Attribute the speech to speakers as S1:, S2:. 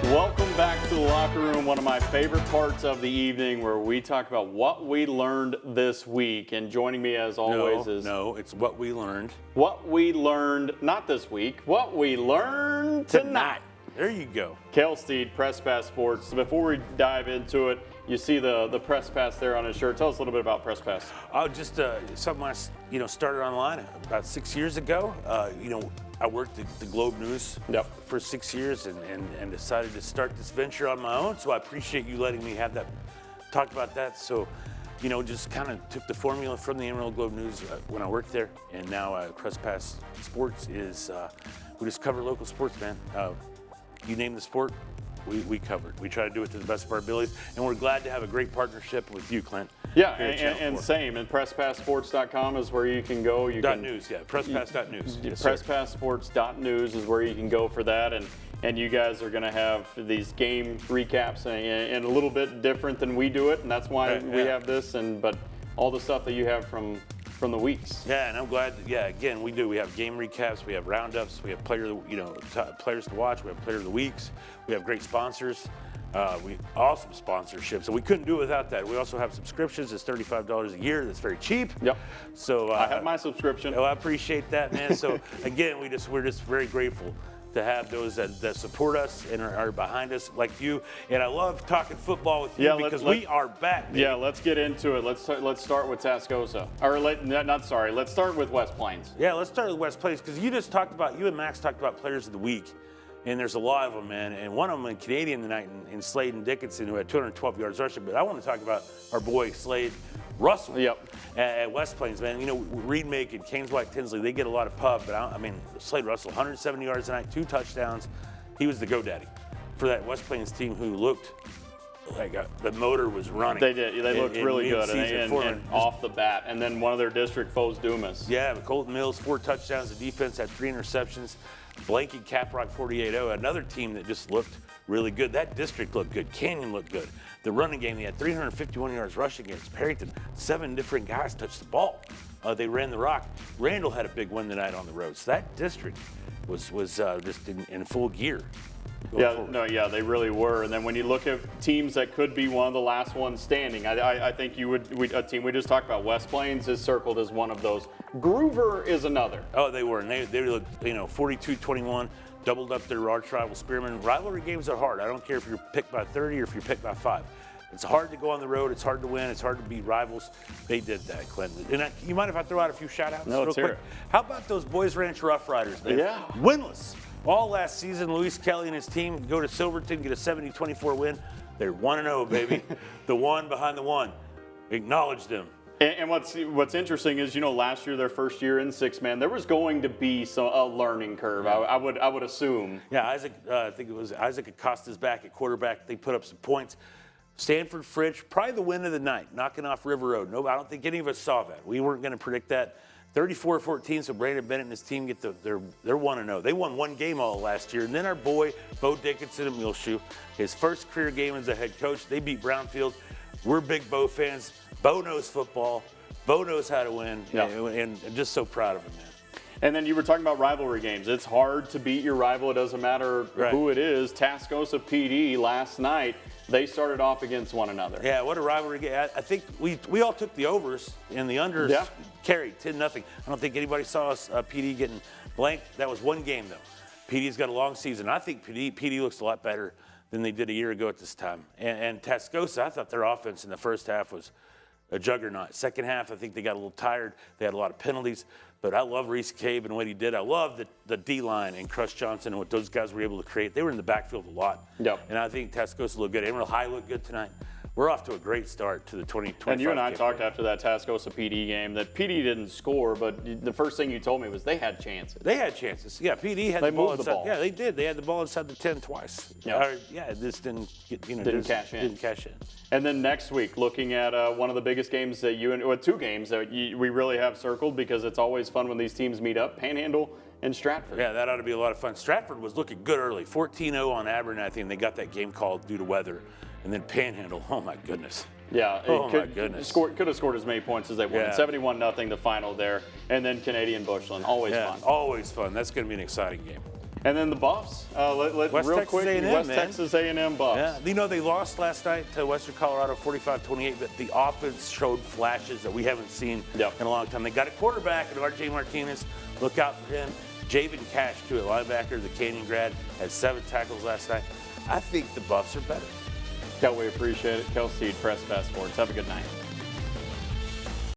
S1: Welcome back to the locker room, one of my favorite parts of the evening where we talk about what we learned this week. And joining me as always is
S2: it's what we learned.
S1: What we learned, not this week, what we learned tonight.
S2: There you go.
S1: Cale Steed, Press Pass Sports. So before we dive into it, you see the Press Pass there on his shirt. Tell us a little bit about Press Pass.
S2: Oh, just something I started online about 6 years ago. I worked at the Globe News for 6 years and decided to start this venture on my own. So I appreciate you letting me have that, talk about that. So, just kind of took the formula from the Amarillo Globe News when I worked there. And now Press Pass Sports is, we just cover local sports, man. You name the sport, we cover it. We try to do it to the best of our abilities. And we're glad to have a great partnership with you, Clint.
S1: Yeah, and same. And PressPassSports.com is where you can go.
S2: .news, yeah. PressPass.news. Yes,
S1: PressPassSports.news is where you can go for that. And you guys are going to have these game recaps and a little bit different than we do it. And that's why we have this. But all the stuff that you have from the weeks.
S2: Yeah, and I'm glad. Again, we do. We have game recaps. We have roundups. We have players to watch. We have player of the weeks. We have great sponsors. Awesome sponsorships. So we couldn't do it without that. We also have subscriptions. It's $35 a year. That's very cheap.
S1: Yep.
S2: So
S1: I have my subscription.
S2: I appreciate that, man. So again, we're just very grateful to have those that support us and are behind us like you. And I love talking football with you because we are back, baby.
S1: Yeah, let's get into it. Let's start with Tascosa. Let's start with West Plains.
S2: Yeah, let's start with West Plains because you and Max talked about players of the week. And there's a lot of them, man. And one of them, a Canadian tonight, in Slade Dickinson, who had 212 yards rushing. But I want to talk about our boy Slade Russell at West Plains, man. Reed Macon, Canes White Tinsley, they get a lot of pub. But Slade Russell, 170 yards tonight, 2 touchdowns. He was the GoDaddy for that West Plains team who looked like the motor was running.
S1: They did. They looked really good and off the bat. And then one of their district foes, Dumas.
S2: Yeah, Colton Mills, 4 touchdowns. The defense had 3 interceptions. Blanking Caprock 48-0, another team that just looked really good. That district looked good. Canyon looked good. The running game, they had 351 yards rushing against Perryton. 7 different guys touched the ball. They ran the rock. Randall had a big win tonight on the road. So that district was just in full gear.
S1: They really were. And then when you look at teams that could be one of the last ones standing, I think a team we just talked about, West Plains, is circled as one of those. Groover is another.
S2: Oh, they were. And they looked, 42-21, doubled up their arch rival Spearman. Rivalry games are hard. I don't care if you're picked by 30 or if you're picked by 5. It's hard to go on the road. It's hard to win. It's hard to beat rivals. They did that, Clinton. And you mind if I throw out a few shout-outs real quick? How about those Boys Ranch Rough Riders, man?
S1: Yeah.
S2: Winless. All last season, Luis Kelly and his team go to Silverton, get a 70-24 win. They're 1-0, baby. The one behind the one. Acknowledge them.
S1: And what's interesting is, last year, their first year in 6-man, there was going to be a learning curve. I would assume.
S2: Yeah, I think it was Isaac Acosta's back at quarterback. They put up some points. Stanford Fritch, probably the win of the night, knocking off River Road. No, I don't think any of us saw that. We weren't going to predict that. 34-14, so Brandon Bennett and his team get they're 1-0. They won 1 game all last year. And then our boy, Bo Dickinson at Muleshoe, his first career game as a head coach, they beat Brownfield. We're big Bo fans. Bo knows football. Bo knows how to win. Yeah. And I'm just so proud of him, man.
S1: And then you were talking about rivalry games. It's hard to beat your rival. It doesn't matter who it is. Tascosa PD last night, they started off against one another.
S2: Yeah, what a rivalry game. I think we all took the overs and the unders carried 10-0. I don't think anybody saw us PD getting blanked. That was 1 game, though. PD's got a long season. I think PD looks a lot better than they did a year ago at this time. And Tascosa, I thought their offense in the first half was a juggernaut. Second half, I think they got a little tired. They had a lot of penalties. But I love Reese Cabe and what he did. I love the D-line and Crush Johnson and what those guys were able to create. They were in the backfield a lot.
S1: Yep.
S2: And I think Tascosa looked good. Emerald High looked good tonight. We're off to a great start to the 2025.
S1: And you and I talked after that Tascosa PD game that PD didn't score, but the first thing you told me was they had chances.
S2: They had chances. Yeah, PD had the ball inside. Yeah, they did. They had the ball inside the 10 twice.
S1: Yep.
S2: This didn't get,
S1: didn't cash in.
S2: Didn't cash in.
S1: And then next week, looking at one of the biggest games that 2 games that we really have circled because it's always fun when these teams meet up, Panhandle and Stratford.
S2: Yeah, that ought to be a lot of fun. Stratford was looking good early, 14-0 on Abernathy, and they got that game called due to weather. And then Panhandle, oh my goodness.
S1: Yeah,
S2: my goodness.
S1: Could have scored as many points as they wanted. 71-0 the final there. And then Canadian Bushland, always fun.
S2: Always fun. That's going to be an exciting game.
S1: And then the Buffs.
S2: West
S1: real
S2: Texas
S1: quick,
S2: A&M,
S1: West
S2: man.
S1: Texas A&M Buffs.
S2: Yeah, you know, they lost last night to Western Colorado 45-28, but the offense showed flashes that we haven't seen in a long time. They got a quarterback, and R.J. Martinez. Look out for him. Javen Cash, too, a linebacker, the Canyon grad, had 7 tackles last night. I think the Buffs are better.
S1: Kel, we appreciate it. Kel Seed, Press Fast Sports. Have a good night.